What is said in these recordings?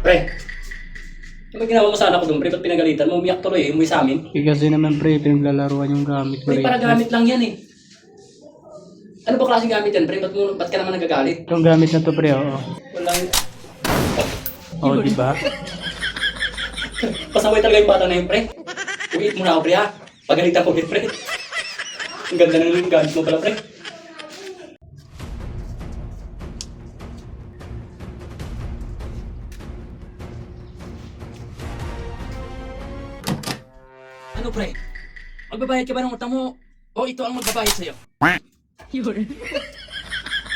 Pre, ano ba ginawa mo sa anak ko doon, pre? Ba't pinagalitan mo? Umiyak tuloy eh. Umuwi sa amin. Kasi naman pre, pinaglalaruan yung gamit Pre, para gamit lang yan eh. Ano ba klaseng gamit yan, pre? Ba't ka naman nagagalit? Yung gamit na to pre, oo. Walang... Oo, diba? Pasaway talaga yung bata na yun, pre. Uwiit mo na ako, pre ha. Pagalitan ko ulit, pre. Ang ganda na yung gamit mo pala, pre. Ano, pre? Magbabayad ka ba ng utang mo? O ito ang magbabayad sa'yo?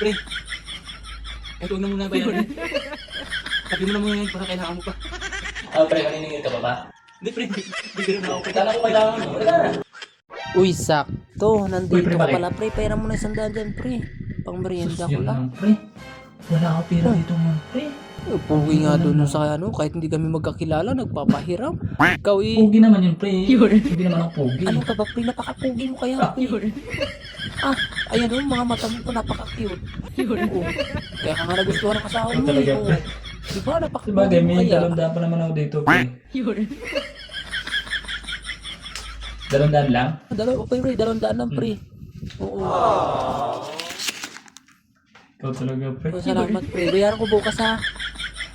Pre, ito na muna bayaran. Sabi mo na muna yan para kailangan mo pa. Pre, maniningil ka ba? Hindi, pre. Bigyan mo ako. Kala ko kailangan mo. Wala na. Uy, sakto. Nandito Uy, pre, ka bakit? pala, pre. Pera mo na 100 dyan, pre. Pang merienda ko lang. Pre. Wala ako pera dito mo, pre. Pugi nga doon sa ano, kahit hindi kami magkakilala, nagpapahiram. Ikaw Pogi naman yun, pre. Hindi naman ako pogi. Ano ka ba, pre? Napaka-pugi mo kaya, pre. Ayan o, mga mata mo po, napaka-cute. Oo. Kaya ka nga nagustuhan ng asawa mo. Talaga, Oo. pre. Diba, napaka-pugi Sabagay, mo may kaya. dalawang pa naman ako dito, pre. Dalawang lang? Okay, pre. 200 lang, pre. Oo. Ikaw talaga, pre. Oh, salamat, pre. Bayaran ko bukas, ha.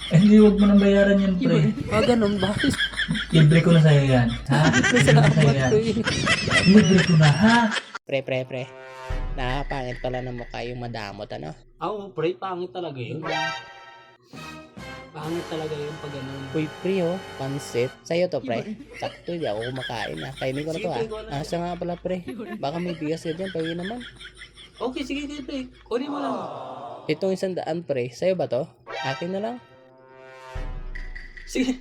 Hindi, huwag mo nang bayaran yan, pre. Ganun ba? Libre ko na sa'yo yan. Ha? Libre ko na sa'yo yan. Libre ko na, ha? Pre. Nakapangit pala ng mukha yung madamot, ano? Oo, pre. Pangit talaga yun. Pangit talaga yun pag ganun. Uy, pre, oh. Pansit. Sa'yo to, pre. Sakto, di ako kumakain, ha. Kainin ko na to, ha. Asa nga pala, pre. Baka may bigas ka dyan, pagin naman. Okay, sige, pre. Kunin mo lang. Itong 100, pre. Sa'yo ba to? Akin na lang. Sige,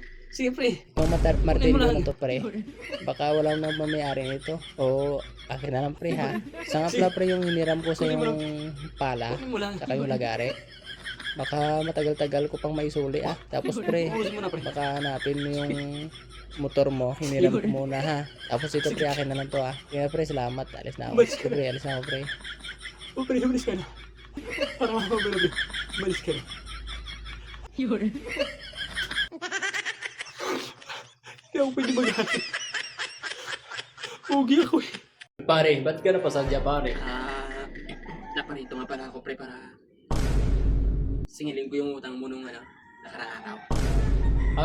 pre. Itong martilyo lang. na to, pre. Baka walang nang mamayari nito. O, akin na lang, pre, ha. Sa nga pala, pre, yung hiniram ko sa yung pala. Kunin mo lang. Saka yung lagari. Baka matagal-tagal ko pang maisuli, ah. Tapos, pre, Ubusin mo na, pre. baka hanapin mo yung motor mo, hiniram ko muna, ha. Tapos ito, pre, akin na lang to, ha. Kaya, pre, salamat. Alis na ako. Pre, alis na ako, pre. O, pre, umalis ka na. Parang ako ba na, umalis ka na. Hindi ako pwede magalit. Pogi ako eh. Pare, ba't ka napasadya, pare? Naparito nga pala ako, pre, para singilin ko yung utang mo nung nakaraang araw.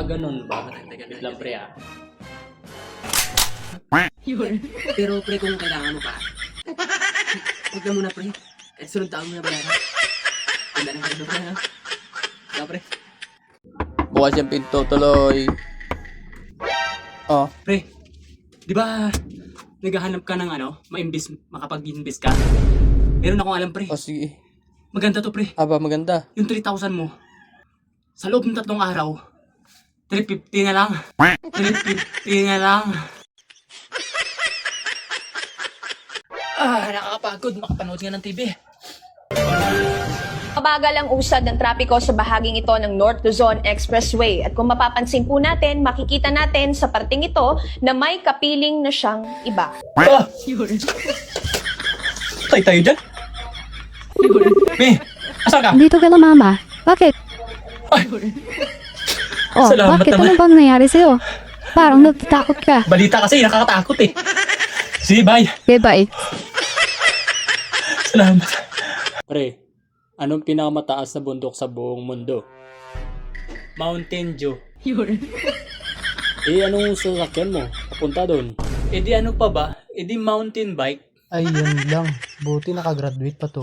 Ganun ba? Wait lang, pre, Pero, pre, kung kailangan mo pa, huwag ka muna, pre. At sunod taon mo na bayaran. Ganda ng ganito, pre, ha? Ikaw, pre. Bukas yung pinto, tuloy. Oh, Pre, di ba naghahanap ka ng makapag-invest ka? Meron akong alam, pre. sige. Maganda to, pre. Aba, maganda. Yung 3,000 mo, sa loob ng 3 araw, 350 na lang. 350 na lang. Nakakapagod. Makapanood nga ng TV. Mabagal ang usad ng trapiko sa bahaging ito ng North Luzon Expressway. At kung mapapansin po natin, makikita natin sa parting ito na may kapiling na siyang iba. Tay tayo dyan. Be, asan ka? Dito ka na, mama. Bakit? Oh, Salamat bakit? naman. Ano bang nangyari sa'yo? Parang natatakot ka. Balita kasi, nakakatakot eh. Sige, bye. Okay, bye. Salamat. Pre, anong pinakamataas na bundok sa buong mundo? Mountain Dew. Anong sasakyan mo? Papunta doon. Di ano pa ba? Di mountain bike. Ay, yun lang. Buti nakagraduate pa to.